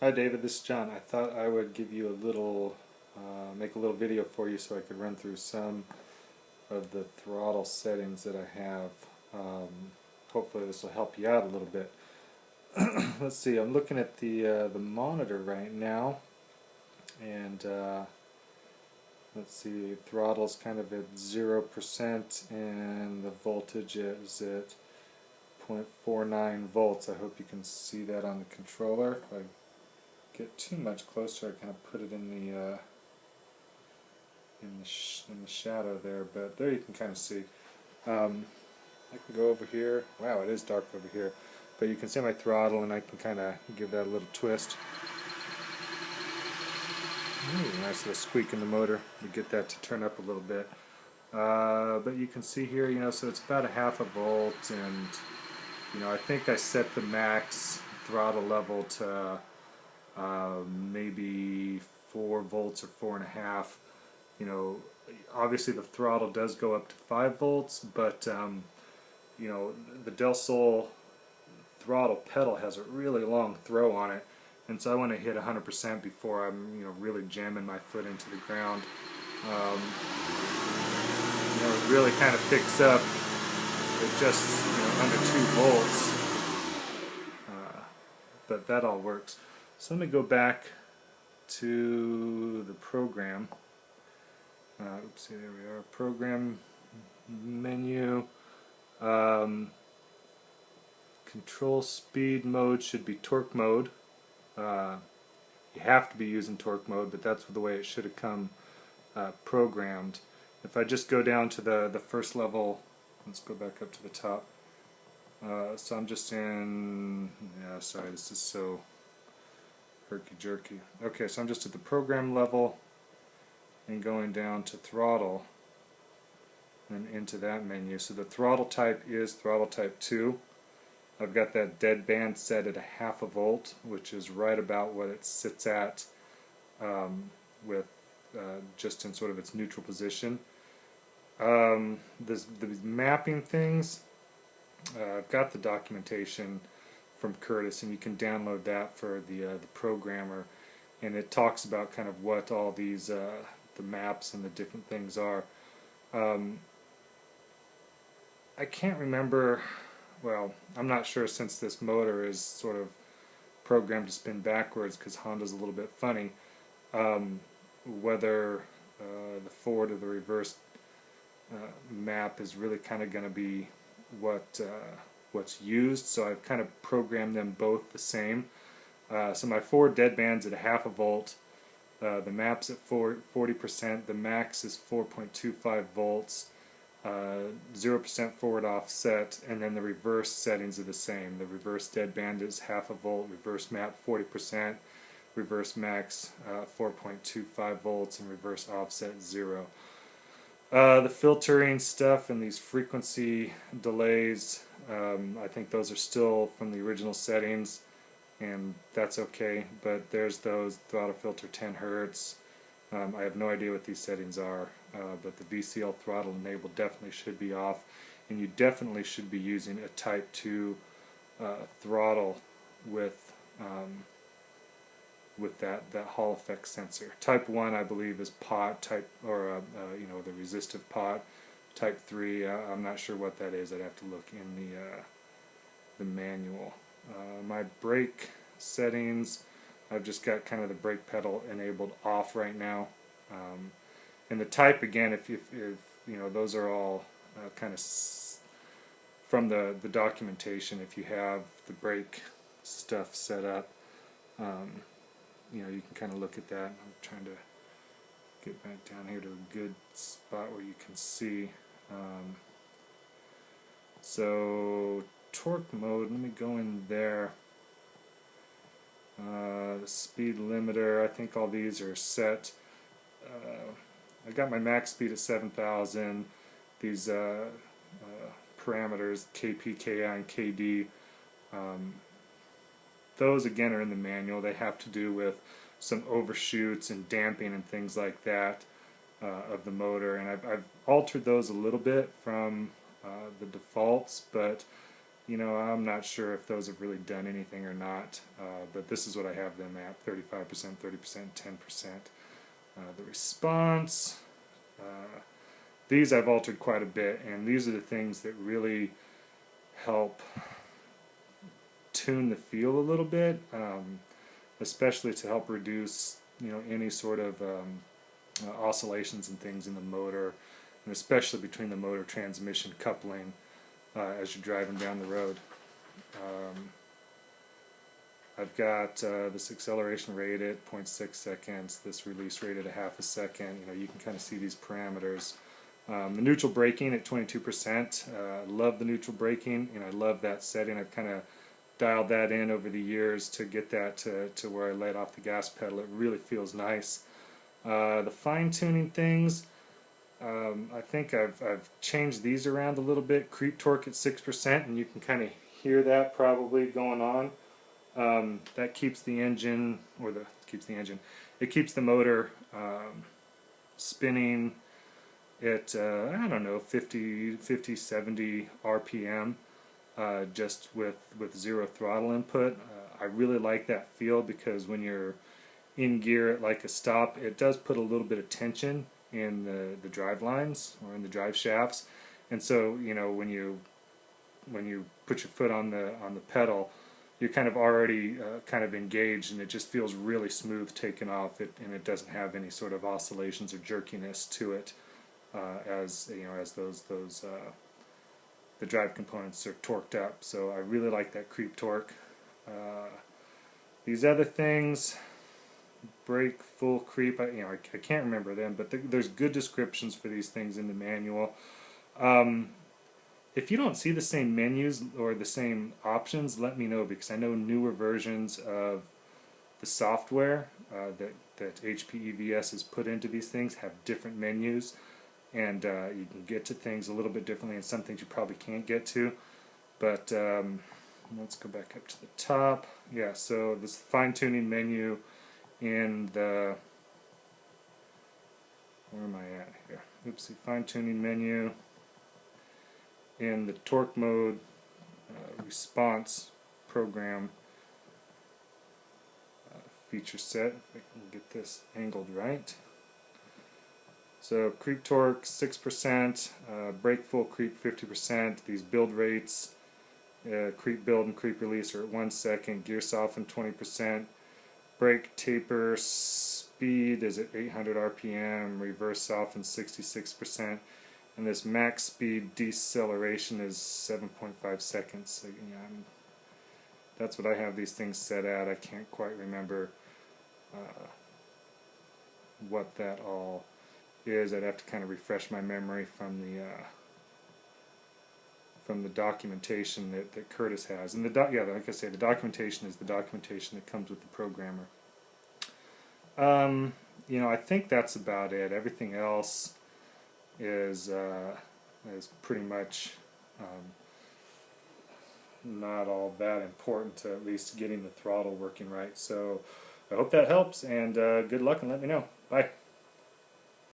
Hi David, this is John. I thought I would give you a little, make a little video for you so I could run through some of the throttle settings that I have. Hopefully this will help you out a little bit. Let's see, I'm looking at the monitor right now, and let's see, throttle's kind of at 0% and the voltage is at 0.49 volts. I hope you can see that on the controller. If I get too much closer, I kind of put it in the shadow there, but there you can kind of see. I can go over here. Wow, it is dark over here, but you can see my throttle, and I can kind of give that a little twist. Ooh, nice little squeak in the motor. We get that to turn up a little bit. But you can see here, so it's about a half a volt, and I think I set the max throttle level to maybe 4 volts or 4.5. Obviously the throttle does go up to 5 volts, but the Del Sol throttle pedal has a really long throw on it, and so I want to hit 100% before I'm really jamming my foot into the ground. It really kind of picks up at just under 2 volts, but that all works. So let me go back to the program. Oops, there we are. Program menu. Control speed mode should be torque mode. You have to be using torque mode, but that's the way it should have come programmed. If I just go down to the first level, let's go back up to the top. So I'm just in, sorry, this is so herky-jerky. Okay, so I'm just at the program level and going down to throttle and into that menu. So the throttle type is throttle type 2. I've got that dead band set at a half a volt, which is right about what it sits at with just in sort of its neutral position. The mapping things, I've got the documentation from Curtis, and you can download that for the programmer, and it talks about kind of what all these the maps and the different things are. I can't remember. Well, I'm not sure, since this motor is sort of programmed to spin backwards because Honda's a little bit funny, whether the forward or the reverse map is really kind of going to be what's used. So I've kind of programmed them both the same. So my forward deadband's at a half a volt. The map's at 40%. The max is 4.25 volts. 0% forward offset, and then the reverse settings are the same. The reverse deadband is half a volt, reverse map 40%, reverse max 4.25 volts, and reverse offset 0. The filtering stuff and these frequency delays, I think those are still from the original settings, and that's okay, but there's those throttle filter 10 Hertz. I have no idea what these settings are, but the VCL throttle enable definitely should be off, and you definitely should be using a Type 2 throttle with that Hall effect sensor. Type 1, I believe, is pot type, or the resistive pot. Type 3, I'm not sure what that is. I'd have to look in the manual. My brake settings, I've just got kind of the brake pedal enabled off right now. And the type, again, if those are all kind of from the documentation. If you have the brake stuff set up, you can kind of look at that. I'm trying to get back down here to a good spot where you can see. So torque mode, let me go in there. The speed limiter, I think all these are set. I got my max speed at 7,000. These parameters, KP, KI, and KD, those again are in the manual. They have to do with some overshoots and damping and things like that of the motor, and I've altered those a little bit from the defaults, but You know, I'm not sure if those have really done anything or not, but this is what I have them at: 35%, 30%, 10%. The response, these I've altered quite a bit, and these are the things that really help tune the feel a little bit, especially to help reduce, you know, any sort of oscillations and things in the motor, and especially between the motor transmission coupling as you're driving down the road. I've got this acceleration rate at 0.6 seconds, this release rate at a half a second. You know, you can kind of see these parameters. The neutral braking at 22%. Love the neutral braking, and I love that setting. I've kind of dialed that in over the years to get that to where I let off the gas pedal. It really feels nice. The fine-tuning things, I think I've changed these around a little bit. Creep torque at 6%, and you can kind of hear that probably going on. That keeps the engine, it keeps the motor spinning at, I don't know, 50, 70 RPM, just with zero throttle input. I really like that feel because when you're in gear at like a stop, it does put a little bit of tension in the drive lines or in the drive shafts, and so, you know, when you put your foot on the pedal, you're kind of already kind of engaged, and it just feels really smooth taking off. And it doesn't have any sort of oscillations or jerkiness to it, as you know, as those the drive components are torqued up. So I really like that creep torque. These other things, brake, full creep, I can't remember them, but there's good descriptions for these things in the manual. If you don't see the same menus or the same options, let me know, because I know newer versions of the software that HP EVS has put into these things have different menus, and you can get to things a little bit differently, and some things you probably can't get to. But let's go back up to the top. Yeah, so this fine-tuning menu in the, where am I at here? Oopsie, fine-tuning menu in the torque mode response program feature set. If I can get this angled right. So creep torque 6%, brake full creep 50%. These build rates, creep build and creep release are at 1 second. Gear soften 20%. Brake taper speed is at 800 RPM. Reverse soften 66%. And this max speed deceleration is 7.5 seconds. So, that's what I have these things set at. I can't quite remember what that all is. I'd have to kind of refresh my memory from the documentation that Curtis has. And like I say, the documentation is the documentation that comes with the programmer. I think that's about it. Everything else is pretty much not all that important to at least getting the throttle working right. So I hope that helps, and good luck, and let me know. Bye.